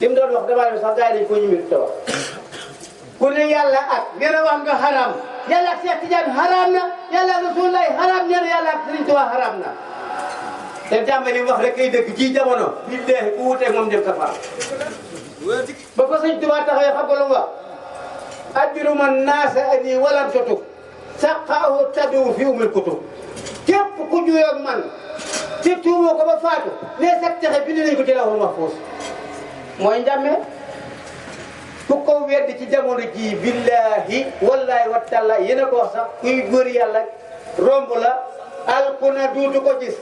li mu doon wax damaa ne sax gars yi dañu ko ñëwee te wax ku ne yàlla ak nee na wax nga xaraam yàlla ak Cheikh Tidiane xaraam na yàlla ak Rasulullah xaraam nee na yàlla ak Sëriñ Tuubaa xaraam na te jàmbe li mu wax rek kay dëgg ci jamono bi dee ku wuteeg moom dem safara ba fa Sëriñ Tuubaa taxawee xam nga lu mu wax ajru man naasa ani walam sotu saqaahu tadu fi umil kutub képp ku juyoo ak man te tuumoo ko ba faatu ne sax texe bind nañ ko ci lawhul mahfuus mooy njàmme ku ko weddi ci jamono ji billahi wallahi wa taala yéen a ko wax sax kuy góor yàlla romb la alkuna duutu ko gis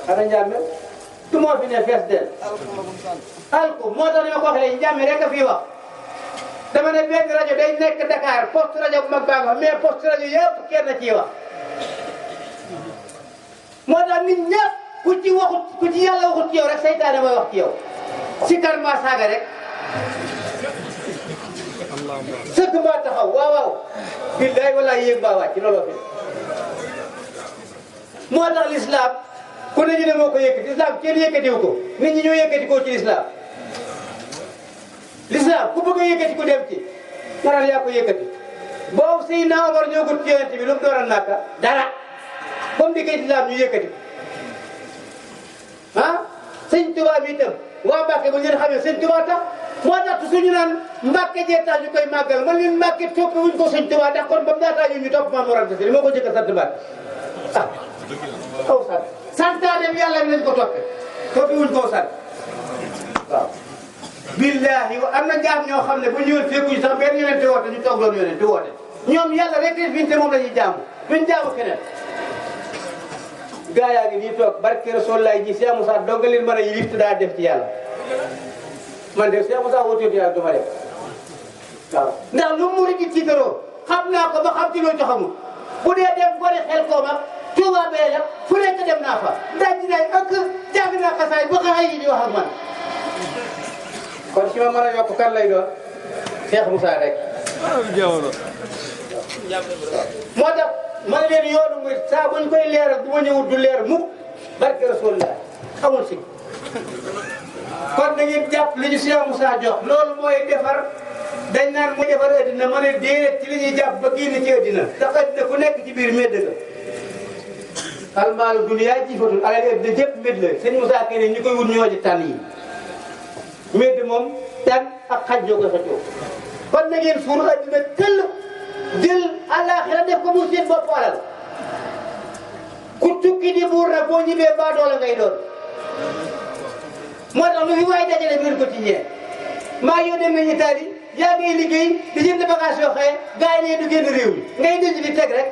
ana njàmme tu moo fi ne fees del alku moo tax dama ko waxee njàmme rek a fii wax dama ne benn rajo day nekk Dakar poste rajo bu mag baa nga mais poste rajo yëpp kenn ciy wax moo tax nit ñëpp ku ci waxut ku ci yàlla waxut ci yow rek seytaane mooy wax ci yow si kar maa saaga rek sëgg maa taxaw waaw waaw billaay walaay yéeg baa wàcc looloo fi moo tax l'islam ku ne ñu ne moo ko yëkkati l'islam kenn yëkkatiwu ko nit ñi ñoo yëkkati koo ci l'islam l'islam ku bëgg a yëkkati ku dem ci maanaam yaa ko yëkkati boobu Seydina Omar ñoo gut ci yonent bi lu mu dooral naka dara comme di kay l'islam ñu yëkkati ah sëñ Tuubaa bi itam waa Mbàkke bu ngeen xamee sëñ Tuubaa tax moo tax suñu naan Mbàkke jee tax ñu koy màggal man leen Mbàkke topp wuñ ko sëñ Tuubaa ndax kon ba mu daataa ñu topp Maam Mor Anta Sali moo ko jëkk a sant Mbàkke ah aw sant santaanem yàlla nañ ko toppe toppi wuñ koo sant waaw billahi am na jaam ñoo xam ne bu ñëwoon fekkuñu sax benn yonente woote ñu toog doon yonente woote ñoom yàlla rek fi te moom la ñuy jaamu duñ jaamu keneen gaa yaa ngi nii toog barke Rasulullah ji Cheikh Moussa dong leen mën a yilif te daa def ci yàlla man de Cheikh Moussa wóoteetu yàlla du ma def waaw ndax lu mu di tiitaroo xam naa ko ba xam ci loo ci xamul bu dee dem gore xel koo ma Touba bee la fu nekk dem naa fa daj naay ak jàng naa xasaay ba xaay yi di wax ak man kon si ma mën a yokk kan lay doon Cheikh Moussa rek moo tax man leen yoonu muy saa buñ koy leeral du ma ñëwut du leer mukk barke Rasulullah xamul si kon da ngeen jàpp li ñu Cheikh Moussa jox loolu mooy defar dañ naan mooy defar addina ma ne déedéet ci li ñuy jàpp ba génn ci addina ndax addina ku nekk ci biir médd la almaalu duniyaa jiifatul alal addina jëpp médd la sëñ Moussa keneen ñu koy wut ñoo ci tànn yi médd moom tànn ak xaj ñoo koy xëccoo kon na ngeen suur addina tëll jël àllaaxira def ko mu seen bopp alal ku tukki di buur nag boo ñibbee baa doola ngay doon moo tax lu fi waay dajale ngeen ko ci ñee maa yoo dem nañu Italie yaa ngay liggéey di jënd bagage yoo xëye gars yi ne du génn réew mi ngay denc di teg rek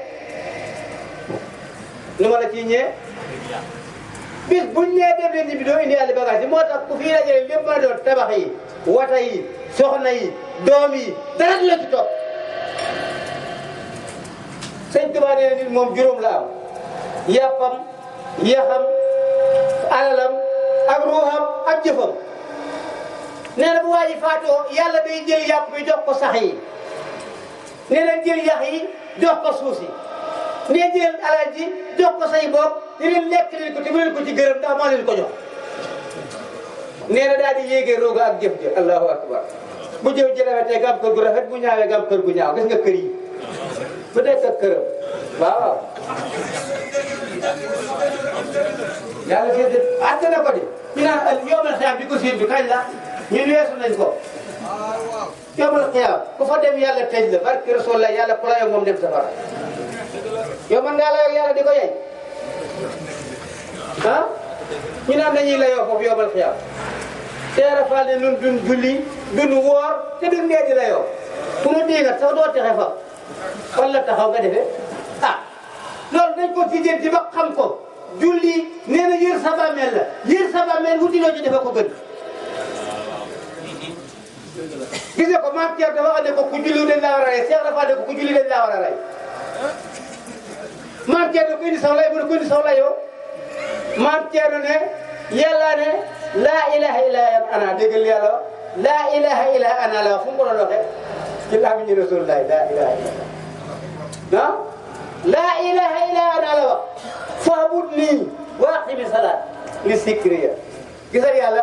lu ma la ci ñee bis buñ nee dem leen ñibbi doo indi àll bagage yi moo tax ku fii dajale lépp mën a doon tabax yi wata yi soxna yi doom yi dara du la ci topp sëñ Tuubaa nee na nit moom juróom la am yàppam yaxam alalam ak ruuxam ak jëfam nee na bu waa ji faatoo yàlla day jël yàpp bi jox ko sax yi nee na jël yax yi jox ko suuf si nee jël alal ji jox ko say bopp di leen lekk leen ko te bu leen ko ci gërëm ndax moo leen ko jox nee na daal di yéegee rooga ak jëf jëf allahu akbar bu jëf ji rafetee nga am kër gu rafet bu ñaawee nga am kër gu ñaaw gis nga kër yi bu nekk ak këram waaw yàlla sédd àtte na ko de ñu naan yombal xiyaam bi ko sédd kañ la ñun weesu nañ ko yombal xiyaam ku fa dem yàlla tëj la barke Rasulullah yàlla ku la yow moom dem safara yow man ngaa la yow yàlla di ko yey ah ñu naan dañuy la yow foofu yombal xiyaam teera fal ne nun dun julli dun woor te dun dee di la yow ku mu diingat sax doo texe fa wala taxaw nga defee ah loolu dañ ko tijjenti ba xam ko julli nee na yër sa bàmmeel la yër sa bàmmeel wuti loo ci defe ko gën gis nga ko maam Thierno dafa wax ne ko ku julli dañ laa war a rey Cheikh dafa ne ko ku julli dañ laa war a rey maam Thierno ko indi saw lay bu ne ko indi saw lay yow maam Thierno ne yàlla ne laa ilaha illa ana déggal yàlla laa ilaha illa ana la fu mu ko doon waxee ci làmmiñu Rasulullah laa ilaha illa ah laa ilaha illa ana la wax fa'budni wa aqimi salaat li sikriya gisal yàlla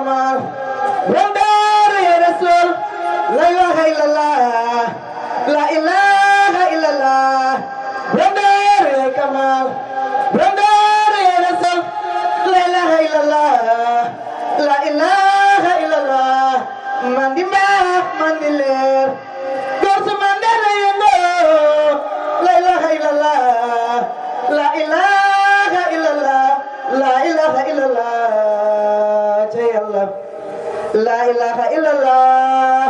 kamal borom daaru ya rasul la ilaha illallah la ilaha illallah borom daaru ya kamal borom daaru ya rasul la ilaha illallah la ilaha illallah man di baax man di leer góor su man de la yendoo la ilaha illallah la ilaha illallah la ilaha illallah ca yàlla la ilaha illallah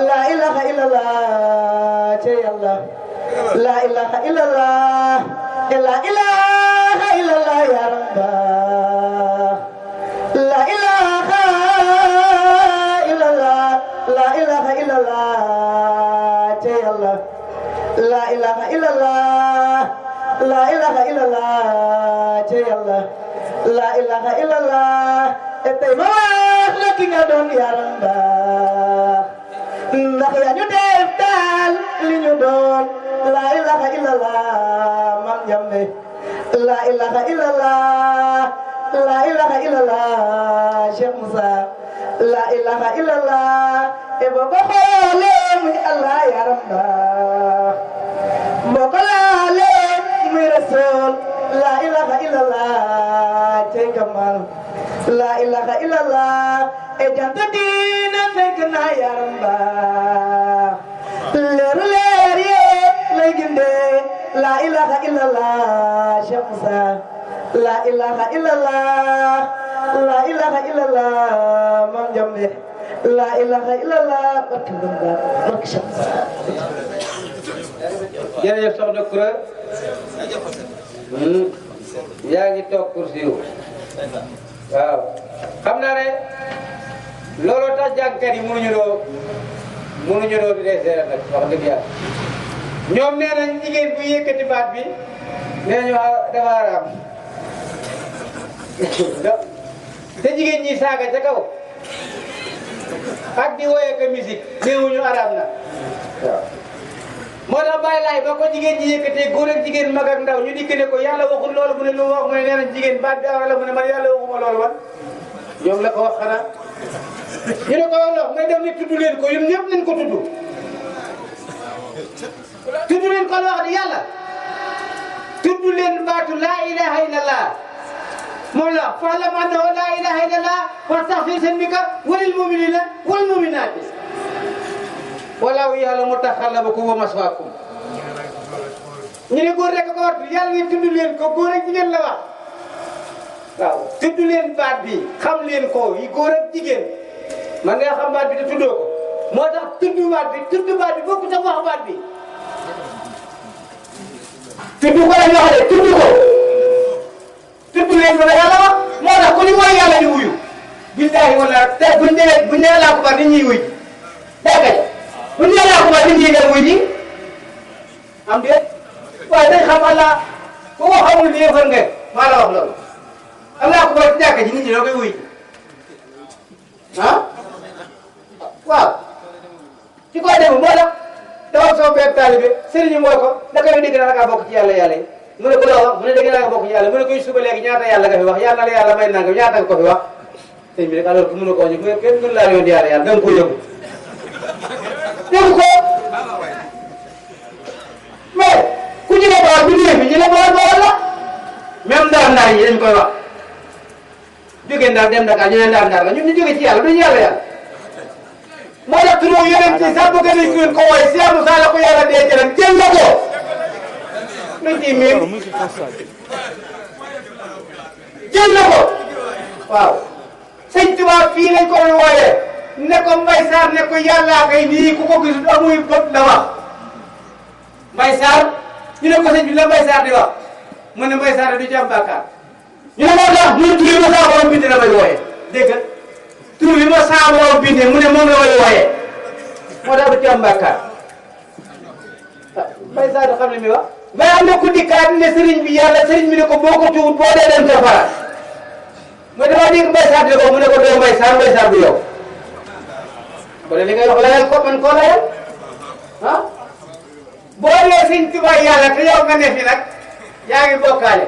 la ilaha illallah ca yàlla la ilaha illallah la ilaha illallah ya rabba la ilaha illallah la ilaha illallah ca yàlla la ilaha illallah la ilaha illallah ca yàlla la ilaha illallah tey ma wax la ki nga doon yaram baax ndax yaa ñu def daal li ñu doon la ilaha illallah Mam Jambe la ilaha illallah la ilaha illallah Cheikh Moussa la ilaha illallah e boo ko xoolee muy Allah yaram baax boo ko laalee muy Rasul la ilaha illallah cey kamal la ilaha illallah e jant diina fekk na yaram baax leeru leer yee lay gindee la ilaha illallah Cheikh Moussa la ilaha illallah la ilaha illallah Mam Jambe la ilaha illallah barke Bamba barke Cheikh Moussa jërëjëf soxna Koura yaa ngi toog kursi yu waaw xam naa ne looloo tax jàngkat yi mënuñu doo di deseere nag wax dëgg yàlla ñoom nee nañ jigéen bu yëkkati baat bi nee nañu dafa araam te jigéen ñi saaga ca kaw ak di woye ko musique néewuñu araam na waaw moo tax bàyyi laay ba ko jigéen ñi yëkkatee góor ak jigéen mag ak ndaw ñu dikk ne ko yàlla waxul loolu mu ne lu wax mu ne nee nañ jigéen baat bi awra la mu ne man yàlla waxuma loolu wan ñoom la ko wax xanaa ñu ne ko wax nga dem ni tudd leen ko ñun ñëpp nañ ko tudd leen ko wax di yàlla tudd leen baatu laa ilaha illallah moom la fa'lam annahu laa ilaha illallah wastaghfir dhanbaka walil mu'minina wal mu'minati wallahu ya'lamu taqallabakum wa maswaakum ñu ne góor rek ko war yàlla ne tudd leen ko góor ak jigéen la wax waaw tudd leen baat bi xam leen ko yi góor ak jigéen man nga xam baat bi te tuddoo ko moo tax tudd baat bi bokku sax wax baat bi tudd ko la ñu wax de tudd ko tudd leen ko la yàlla wax moo tax ku ñu mooy yàlla ñu wuyu billahi wala te buñ nee laa ko ba nit ñi wuy dégg buñ nee laa ko ba nit ñi dem wuy ji am déet waaye dañ xam Allah ku ko xamul ni yëfar nga maa la wax loolu Allah ko ba ci jàkka ji nit ñi doo koy wuy ji ah waaw ci koy dem moo tax dafa am sama benn taalibe sëriñ moo ko naka nga dégg naa nga bokk ci yàlla yi mu ne ko loo wax mu ne dégg naa nga bokk ci yàlla mu ne koy suba léegi ñaata yàlla nga fi wax yàlla na la yàlla may nangam ñaata nga ko fi wax sëñ bi rek alors que mën na koo ñu kenn gën laa yoon yàlla da nga ko yëgu dégg ko mais ku ñu ne bawal bi ñëwee fi ñu ne bawal la même ndar yi dañ koy wax jógee ndar dem Dakar ñu ne ndar la ñun ñu jógee ci yàlla duñu yàlla moo tax turoo yeneen ci sax bëgg nañ ngeen ko woy si amu saa la ko yàlla dee jëlam jël na ko luñ ciy miin jël na ko waaw sëñ Tuubaa fii lañ ko doon wooyee ne ko Mbay Sarr ne ko yàllaa kay nii ku ko gisul amuy bët la wax Mbay Sarr ñu ne ko sëñ bi la Mbay Sarr di wax mu ne Mbay Sarr du ci am bàkkaar ñu ne moo tax mu ne tur bi ma saa borom bind la may wooyee dégg nga tur bi ma saa borom bindee mu ne moom la may wooyee moo tax du ci am bàkkaar Mbay Sarr du xam ne mi wax mais am na ku dikkaat ne sëriñ bi yàlla sëriñ bi ne ko boo ko tuut boo dee dem safara mais damaa dégg Mbay Sarr di ko mu ne ko doo Mbay Sarr bu yow ba li ngay wax layal ko man koo layal ah boo dee sëñ Tuubaa yàlla te yow nga ne fi nag yaa ngi bokkaale